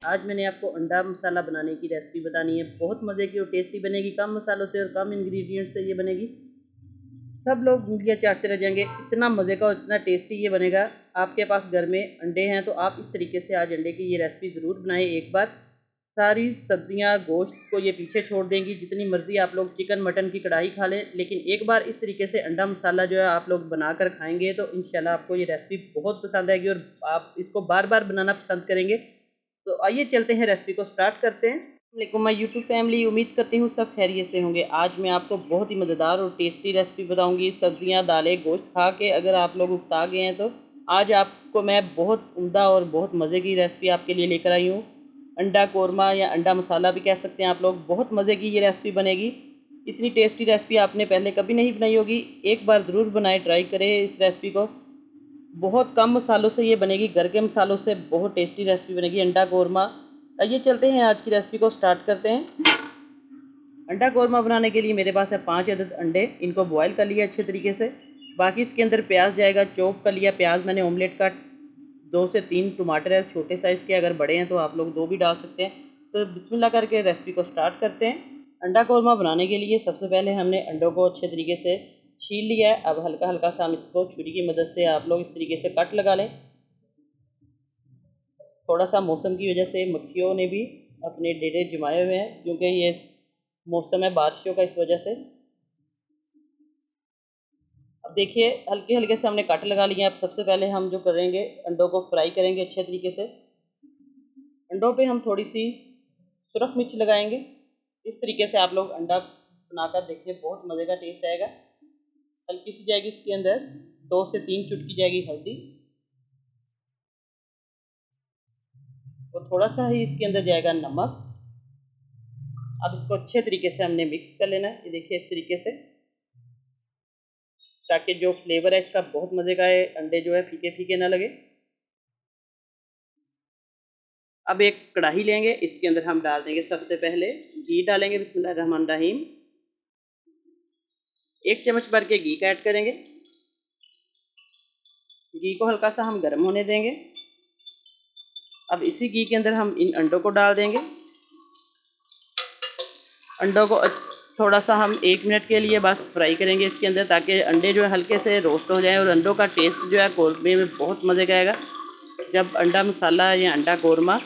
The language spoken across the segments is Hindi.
आज मैंने आपको अंडा मसाला बनाने की रेसिपी बतानी है। बहुत मज़े की और टेस्टी बनेगी। कम मसालों से और कम इंग्रेडिएंट्स से ये बनेगी। सब लोग उंगलियां चाटते रह जाएंगे। इतना मज़े का और इतना टेस्टी ये बनेगा। आपके पास घर में अंडे हैं तो आप इस तरीके से आज अंडे की ये रेसिपी ज़रूर बनाएं एक बार। सारी सब्जियां गोश्त को ये पीछे छोड़ देंगी। जितनी मर्ज़ी आप लोग चिकन मटन की कढ़ाई खा लें, लेकिन एक बार इस तरीके से अंडा मसाला जो है आप लोग बनाकर खाएंगे तो इंशाल्लाह आपको ये रेसिपी बहुत पसंद आएगी और आप इसको बार बार बनाना पसंद करेंगे। तो आइए चलते हैं, रेसिपी को स्टार्ट करते हैं। वालेकुम माय यूट्यूब फैमिली, उम्मीद करती हूँ सब खैरियत से होंगे। आज मैं आपको बहुत ही मज़ेदार और टेस्टी रेसिपी बताऊंगी। सब्जियां दालें गोश्त खा के अगर आप लोग उकता गए हैं तो आज आपको मैं बहुत उम्दा और बहुत मज़े की रेसिपी आपके लिए लेकर आई हूँ। अंडा कोरमा या अंडा मसाला भी कह सकते हैं आप लोग। बहुत मज़े की ये रेसिपी बनेगी। इतनी टेस्टी रेसिपी आपने पहले कभी नहीं बनाई होगी। एक बार ज़रूर बनाएं, ट्राई करें इस रेसिपी को। बहुत कम मसालों से ये बनेगी। घर के मसालों से बहुत टेस्टी रेसिपी बनेगी अंडा कोरमा। आइए चलते हैं, आज की रेसिपी को स्टार्ट करते हैं। अंडा कोरमा बनाने के लिए मेरे पास है 5 अदद अंडे। इनको बॉयल कर लिया अच्छे तरीके से। बाकी इसके अंदर प्याज जाएगा, चॉप कर लिया प्याज मैंने ऑमलेट का। 2 से 3 टमाटर है छोटे साइज़ के, अगर बड़े हैं तो आप लोग 2 भी डाल सकते हैं। तो बिस्मिल्लाह करके रेसिपी को स्टार्ट करते हैं। अंडा कोरमा बनाने के लिए सबसे पहले हमने अंडों को अच्छे तरीके से छील लिया है। अब हल्का हल्का सा हम इसको छुरी की मदद से आप लोग इस तरीके से कट लगा लें। थोड़ा सा मौसम की वजह से मक्खियों ने भी अपने डेरे जमाए हुए हैं, क्योंकि ये मौसम है बारिशों का, इस वजह से। अब देखिए हल्के हल्के से हमने कट लगा लिए। अब सबसे पहले हम जो करेंगे, अंडों को फ्राई करेंगे अच्छे तरीके से। अंडों पे हम थोड़ी सी सुरख मिर्च लगाएंगे। इस तरीके से आप लोग अंडा बनाकर देखिए, बहुत मज़े का टेस्ट आएगा। हल्की सी जाएगी इसके अंदर 2 से 3 चुटकी जाएगी हल्दी, और थोड़ा सा ही इसके अंदर जाएगा नमक। अब इसको अच्छे तरीके से हमने मिक्स कर लेना है। ये देखिए इस तरीके से, ताकि जो फ्लेवर है इसका बहुत मज़े का है, अंडे जो है फीके फीके ना लगे। अब एक कढ़ाई लेंगे, इसके अंदर हम डाल देंगे सबसे पहले घी डालेंगे। बिस्मिल्लाह रहमान रहीम। 1 चम्मच भर के घी का ऐड करेंगे। घी को हल्का सा हम गर्म होने देंगे। अब इसी घी के अंदर हम इन अंडों को डाल देंगे। अंडों को थोड़ा सा हम 1 मिनट के लिए बस फ्राई करेंगे इसके अंदर, ताकि अंडे जो है हल्के से रोस्ट हो जाएं। और अंडों का टेस्ट जो है कोरमे में बहुत मज़े का आएगा। जब अंडा मसाला या अंडा कोरमा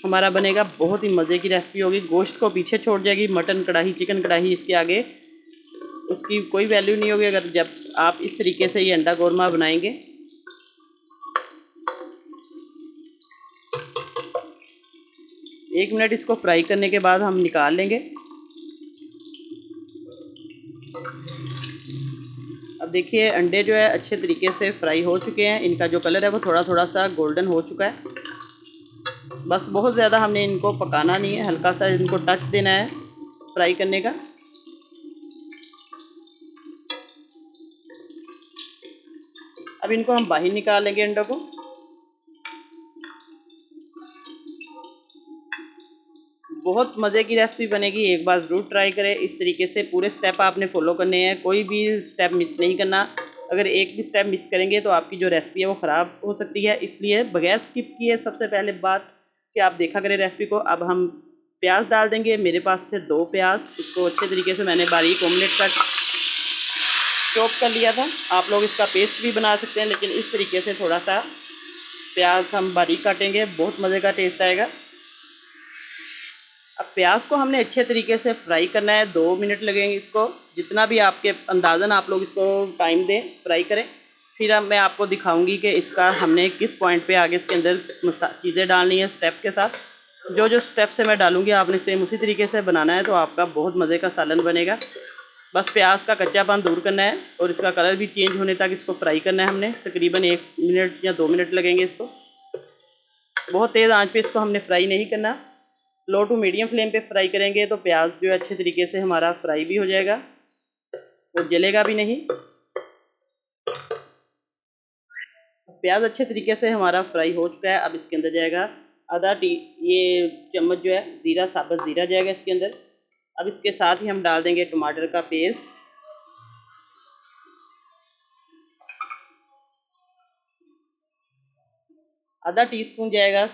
हमारा बनेगा, बहुत ही मज़े की रेसिपी होगी। गोश्त को पीछे छोड़ जाएगी। मटन कढ़ाई चिकन कढ़ाई इसके आगे उसकी कोई वैल्यू नहीं होगी, अगर जब आप इस तरीके से ये अंडा कोरमा बनाएंगे। 1 मिनट इसको फ्राई करने के बाद हम निकाल लेंगे। अब देखिए अंडे जो है अच्छे तरीके से फ्राई हो चुके हैं। इनका जो कलर है वो थोड़ा थोड़ा सा गोल्डन हो चुका है। बस बहुत ज़्यादा हमने इनको पकाना नहीं है, हल्का सा इनको टच देना है फ्राई करने का। अब इनको हम बाहर निकाल लेंगे अंडों को। बहुत मज़े की रेसिपी बनेगी, एक बार ज़रूर ट्राई करें। इस तरीके से पूरे स्टेप आपने फॉलो करने हैं, कोई भी स्टेप मिस नहीं करना। अगर एक भी स्टेप मिस करेंगे तो आपकी जो रेसिपी है वो ख़राब हो सकती है। इसलिए बगैर स्किप किए सबसे पहले बात कि आप देखा करें रेसिपी को। अब हम प्याज डाल देंगे। मेरे पास थे 2 प्याज, इसको अच्छे तरीके से मैंने बारीक ऑमलेट का चॉप कर लिया था। आप लोग इसका पेस्ट भी बना सकते हैं, लेकिन इस तरीके से थोड़ा सा प्याज हम बारीक काटेंगे, बहुत मज़े का टेस्ट आएगा। अब प्याज को हमने अच्छे तरीके से फ्राई करना है। 2 मिनट लगेंगे इसको, जितना भी आपके अंदाज़न आप लोग इसको टाइम दें, फ्राई करें। फिर अब मैं आपको दिखाऊंगी कि इसका हमने किस पॉइंट पे आगे इसके अंदर चीज़ें डालनी है स्टेप के साथ। जो जो स्टेप से मैं डालूंगी आपने सेम उसी तरीके से बनाना है, तो आपका बहुत मज़े का सालन बनेगा। बस प्याज का कच्चापन दूर करना है और इसका कलर भी चेंज होने तक इसको फ्राई करना है हमने। तकरीबन 1 मिनट या 2 मिनट लगेंगे इसको। बहुत तेज़ आंच पे इसको हमने फ्राई नहीं करना, लो टू मीडियम फ्लेम पे फ्राई करेंगे तो प्याज जो है अच्छे तरीके से हमारा फ्राई भी हो जाएगा और जलेगा भी नहीं। प्याज अच्छे तरीके से हमारा फ्राई हो चुका है। अब इसके अंदर जाएगा आधा टी ये चम्मच जो है ज़ीरा, साबुत ज़ीरा जाएगा इसके अंदर। अब इसके साथ ही हम डाल देंगे टमाटर का पेस्ट। आधा टीस्पून जाएगा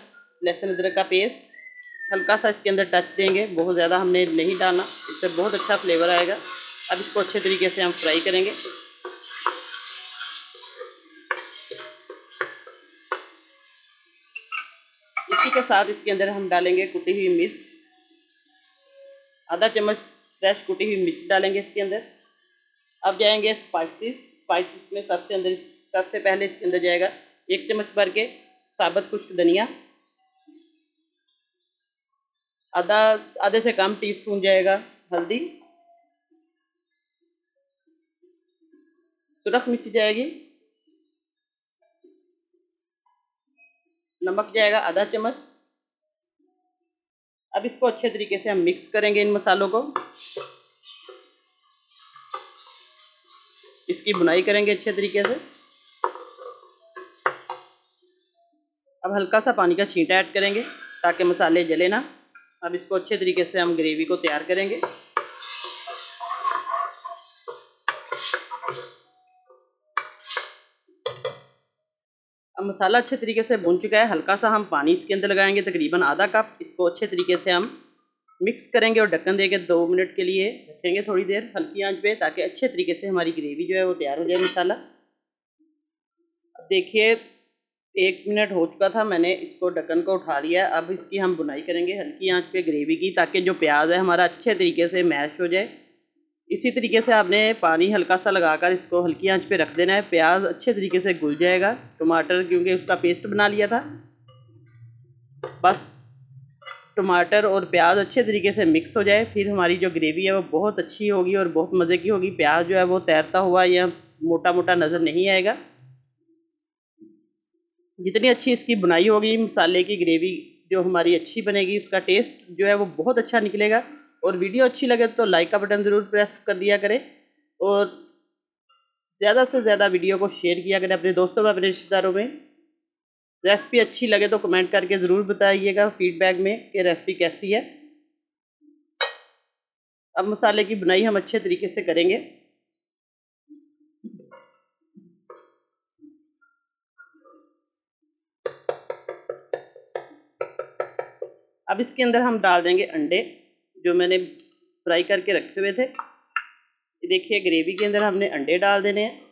लहसुन अदरक का पेस्ट हल्का सा इसके अंदर टच देंगे, बहुत ज़्यादा हमने नहीं डालना, इससे बहुत अच्छा फ्लेवर आएगा। अब इसको अच्छे तरीके से हम फ्राई करेंगे। इसी के साथ इसके अंदर हम डालेंगे कुटी हुई मिर्च, आधा चम्मच फ्रेश कुटी हुई मिर्च डालेंगे इसके अंदर। अब जाएंगे स्पाइसेस में सबसे पहले इसके अंदर जाएगा 1 चम्मच भर के साबुत खुश्क धनिया, आधे से कम टीस्पून जाएगा हल्दी, सुरख मिर्च जाएगी, नमक जाएगा आधा चम्मच। अब इसको अच्छे तरीके से हम मिक्स करेंगे इन मसालों को, इसकी भुनाई करेंगे अच्छे तरीके से। अब हल्का सा पानी का छींटा ऐड करेंगे ताकि मसाले जले ना। अब इसको अच्छे तरीके से हम ग्रेवी को तैयार करेंगे। अब मसाला अच्छे तरीके से भुन चुका है, हल्का सा हम पानी इसके अंदर लगाएंगे, तकरीबन आधा कप। इसको अच्छे तरीके से हम मिक्स करेंगे और ढक्कन देके 2 मिनट के लिए रखेंगे थोड़ी देर हल्की आंच पे, ताकि अच्छे तरीके से हमारी ग्रेवी जो है वो तैयार हो जाए मसाला। अब देखिए 1 मिनट हो चुका था, मैंने इसको ढक्कन को उठा लिया। अब इसकी हम बुनाई करेंगे हल्की आंच पे ग्रेवी की, ताकि जो प्याज है हमारा अच्छे तरीके से मैश हो जाए। इसी तरीके से आपने पानी हल्का सा लगाकर इसको हल्की आंच पे रख देना है, प्याज अच्छे तरीके से घुल जाएगा। टमाटर क्योंकि उसका पेस्ट बना लिया था, बस टमाटर और प्याज अच्छे तरीके से मिक्स हो जाए, फिर हमारी जो ग्रेवी है वो बहुत अच्छी होगी और बहुत मज़े की होगी। प्याज जो है वो तैरता हुआ या मोटा मोटा नज़र नहीं आएगा। जितनी अच्छी इसकी बुनाई होगी, मसाले की ग्रेवी जो हमारी अच्छी बनेगी, उसका टेस्ट जो है वो बहुत अच्छा निकलेगा। और वीडियो अच्छी लगे तो लाइक का बटन ज़रूर प्रेस कर दिया करें, और ज़्यादा से ज़्यादा वीडियो को शेयर किया करें अपने दोस्तों में, अपने रिश्तेदारों में। रेसिपी अच्छी लगे तो कमेंट करके ज़रूर बताइएगा फीडबैक में कि रेसिपी कैसी है। अब मसाले की बुनाई हम अच्छे तरीके से करेंगे। अब इसके अंदर हम डाल देंगे अंडे जो मैंने फ्राई करके रखे हुए थे। ये देखिए ग्रेवी के अंदर हमने अंडे डाल देने हैं।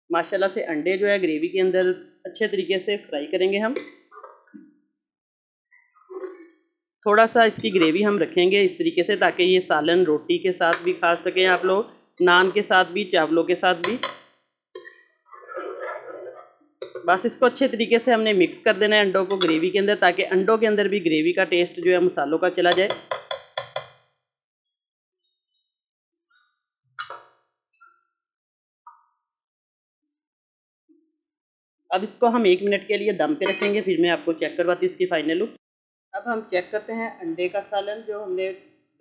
माशाल्लाह से अंडे जो है ग्रेवी के अंदर अच्छे तरीके से फ्राई करेंगे हम। थोड़ा सा इसकी ग्रेवी हम रखेंगे इस तरीके से, ताकि ये सालन रोटी के साथ भी खा सकें आप लोग, नान के साथ भी, चावलों के साथ भी। बस इसको अच्छे तरीके से हमने मिक्स कर देना है अंडों को ग्रेवी के अंदर, ताकि अंडों के अंदर भी ग्रेवी का टेस्ट जो है मसालों का चला जाए। अब इसको हम 1 मिनट के लिए दम पे रखेंगे, फिर मैं आपको चेक करवाती हूँ इसकी फाइनल लुक। अब हम चेक करते हैं अंडे का सालन जो हमने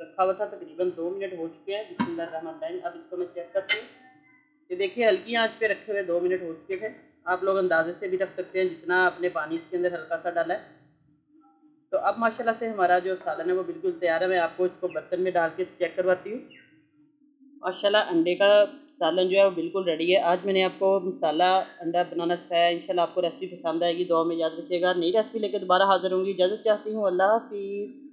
रखा हुआ था, तकरीबन 2 मिनट हो चुके हैं। बिस्मिल्लाहिर्रहमानिर्रहीम। अब इसको मैं चेक करती हूँ। ये देखिए हल्की आंच पे रखे हुए 2 मिनट हो चुके थे। आप लोग अंदाजे से भी रख सकते हैं जितना आपने पानी इसके अंदर हल्का सा डाला है। तो अब माशाल्लाह से हमारा जो सालन है वो बिल्कुल तैयार है। मैं आपको इसको बर्तन में डाल के चेक करवाती हूँ। माशाल्लाह अंडे का सालन जो है वो बिल्कुल रेडी है। आज मैंने आपको मसाला अंडा बनाना सिखाया। इंशाल्लाह आपको रेसिपी पसंद आएगी। दुआ में याद रखिएगा। नई रेसिपी लेकर दोबारा हाजिर होंगी। इजाज़त चाहती हूँ। अल्लाह हाफिज़।